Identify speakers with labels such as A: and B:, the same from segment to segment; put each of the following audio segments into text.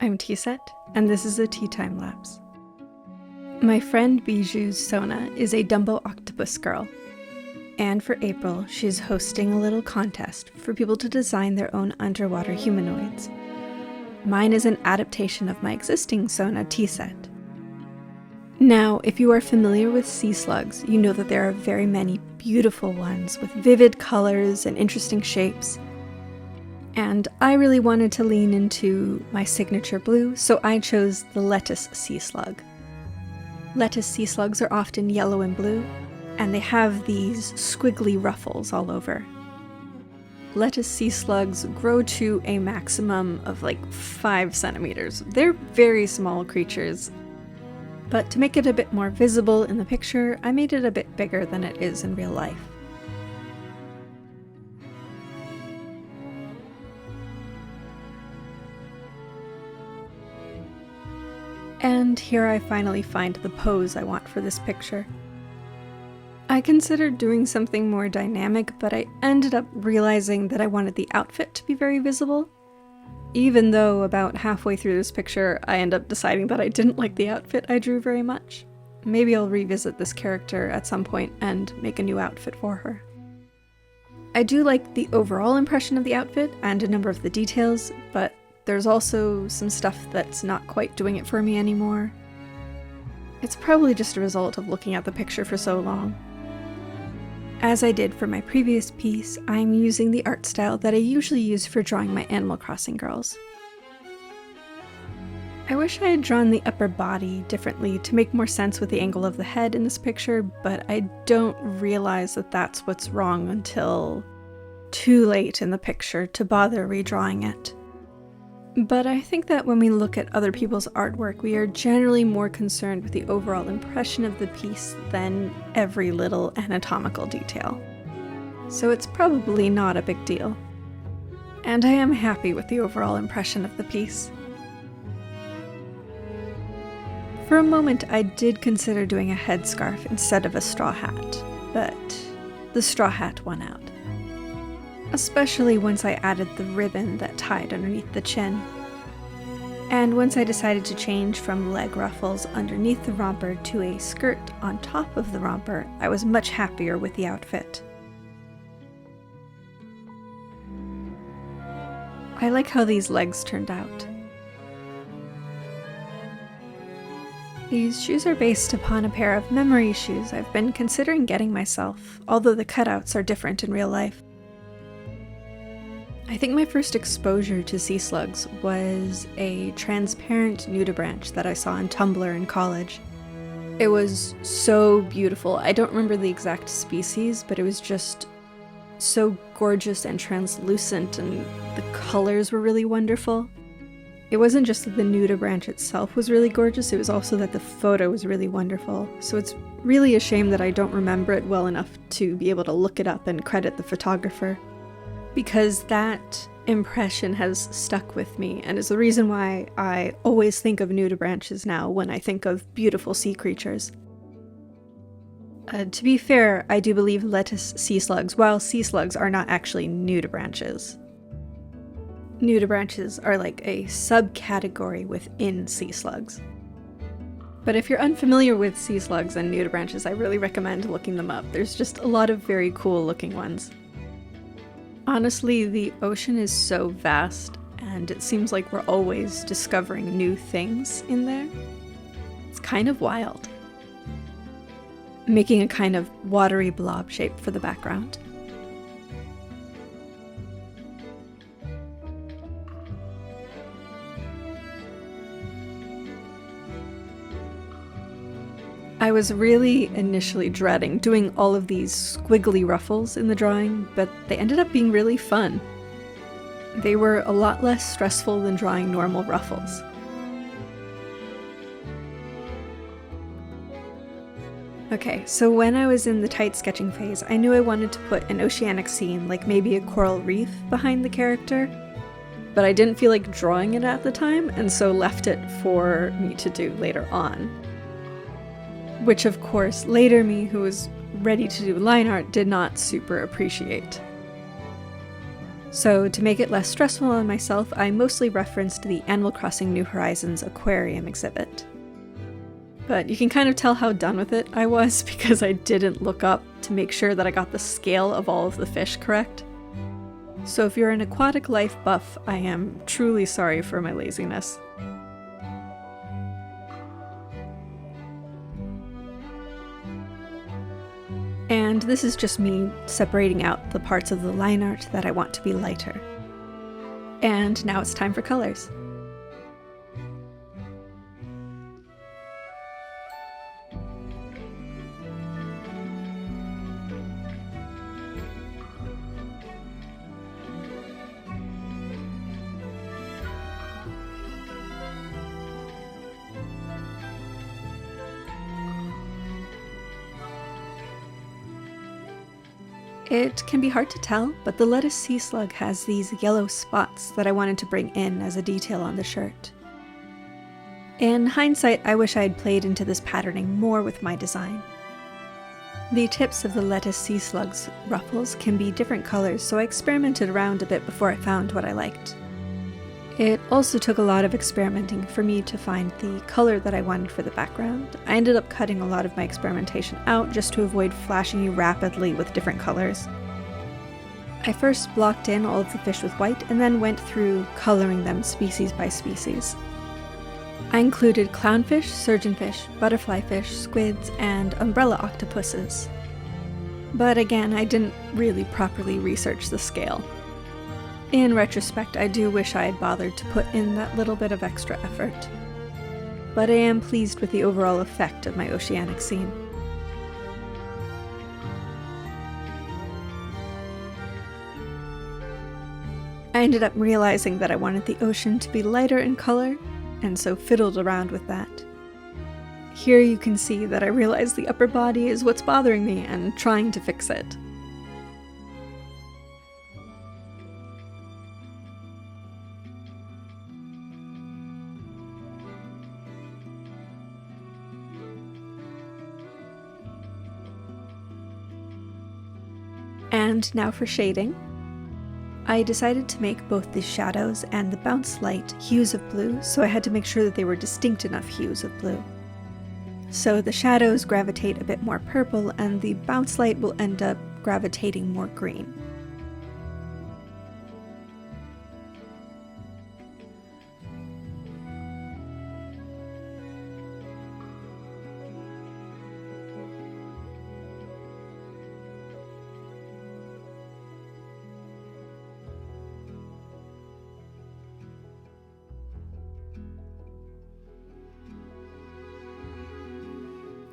A: I'm T-Set, and this is a Tea Time Lapse. My friend Bijou's Sona is a Dumbo octopus girl, and for April, she's hosting a little contest for people to design their own underwater humanoids. Mine is an adaptation of my existing Sona T-Set. Now, if you are familiar with sea slugs, you know that there are very many beautiful ones with vivid colors and interesting shapes. And I really wanted to lean into my signature blue, so I chose the lettuce sea slug. Lettuce sea slugs are often yellow and blue, and they have these squiggly ruffles all over. Lettuce sea slugs grow to a maximum of like 5 centimeters. They're very small creatures, but to make it a bit more visible in the picture, I made it a bit bigger than it is in real life. And here I finally find the pose I want for this picture. I considered doing something more dynamic, but I ended up realizing that I wanted the outfit to be very visible. Even though about halfway through this picture, I end up deciding that I didn't like the outfit I drew very much. Maybe I'll revisit this character at some point and make a new outfit for her. I do like the overall impression of the outfit and a number of the details, but there's also some stuff that's not quite doing it for me anymore. It's probably just a result of looking at the picture for so long. As I did for my previous piece, I'm using the art style that I usually use for drawing my Animal Crossing girls. I wish I had drawn the upper body differently to make more sense with the angle of the head in this picture, but I don't realize that that's what's wrong until too late in the picture to bother redrawing it. But I think that when we look at other people's artwork, we are generally more concerned with the overall impression of the piece than every little anatomical detail. So it's probably not a big deal. And I am happy with the overall impression of the piece. For a moment, I did consider doing a headscarf instead of a straw hat, but the straw hat won out. Especially once I added the ribbon that tied underneath the chin. And once I decided to change from leg ruffles underneath the romper to a skirt on top of the romper, I was much happier with the outfit. I like how these legs turned out. These shoes are based upon a pair of memory shoes I've been considering getting myself, although the cutouts are different in real life. I think my first exposure to sea slugs was a transparent nudibranch that I saw on Tumblr in college. It was so beautiful. I don't remember the exact species, but it was just so gorgeous and translucent, and the colors were really wonderful. It wasn't just that the nudibranch itself was really gorgeous, it was also that the photo was really wonderful. So it's really a shame that I don't remember it well enough to be able to look it up and credit the photographer. Because that impression has stuck with me, and is the reason why I always think of nudibranches now when I think of beautiful sea creatures. To be fair, I do believe lettuce sea slugs, while sea slugs are not actually nudibranches. Nudibranches are like a subcategory within sea slugs. But if you're unfamiliar with sea slugs and nudibranches, I really recommend looking them up. There's just a lot of very cool looking ones. Honestly, the ocean is so vast, and it seems like we're always discovering new things in there. It's kind of wild. Making a kind of watery blob shape for the background. I was really initially dreading doing all of these squiggly ruffles in the drawing, but they ended up being really fun. They were a lot less stressful than drawing normal ruffles. Okay, so when I was in the tight sketching phase, I knew I wanted to put an oceanic scene, like maybe a coral reef, behind the character, but I didn't feel like drawing it at the time, and so left it for me to do later on. Which, of course, later me, who was ready to do line art, did not super appreciate. So to make it less stressful on myself, I mostly referenced the Animal Crossing New Horizons aquarium exhibit. But you can kind of tell how done with it I was because I didn't look up to make sure that I got the scale of all of the fish correct. So if you're an aquatic life buff, I am truly sorry for my laziness. And this is just me separating out the parts of the line art that I want to be lighter. And now it's time for colors. It can be hard to tell, but the lettuce sea slug has these yellow spots that I wanted to bring in as a detail on the shirt. In hindsight, I wish I had played into this patterning more with my design. The tips of the lettuce sea slug's ruffles can be different colors, so I experimented around a bit before I found what I liked. It also took a lot of experimenting for me to find the color that I wanted for the background. I ended up cutting a lot of my experimentation out just to avoid flashing you rapidly with different colors. I first blocked in all of the fish with white and then went through coloring them species by species. I included clownfish, surgeonfish, butterflyfish, squids, and umbrella octopuses. But again, I didn't really properly research the scale. In retrospect, I do wish I had bothered to put in that little bit of extra effort. But I am pleased with the overall effect of my oceanic scene. I ended up realizing that I wanted the ocean to be lighter in color, and so fiddled around with that. Here you can see that I realize the upper body is what's bothering me and trying to fix it. And now for shading. I decided to make both the shadows and the bounce light hues of blue, so I had to make sure that they were distinct enough hues of blue. So the shadows gravitate a bit more purple, and the bounce light will end up gravitating more green.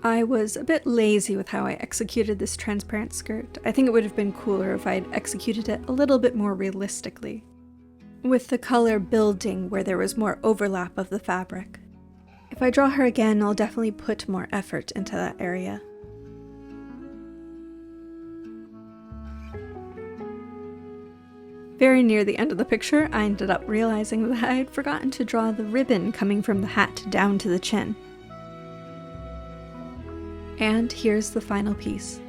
A: I was a bit lazy with how I executed this transparent skirt. I think it would have been cooler if I had executed it a little bit more realistically, with the color building where there was more overlap of the fabric. If I draw her again, I'll definitely put more effort into that area. Very near the end of the picture, I ended up realizing that I had forgotten to draw the ribbon coming from the hat down to the chin. And here's the final piece.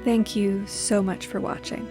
A: Thank you so much for watching.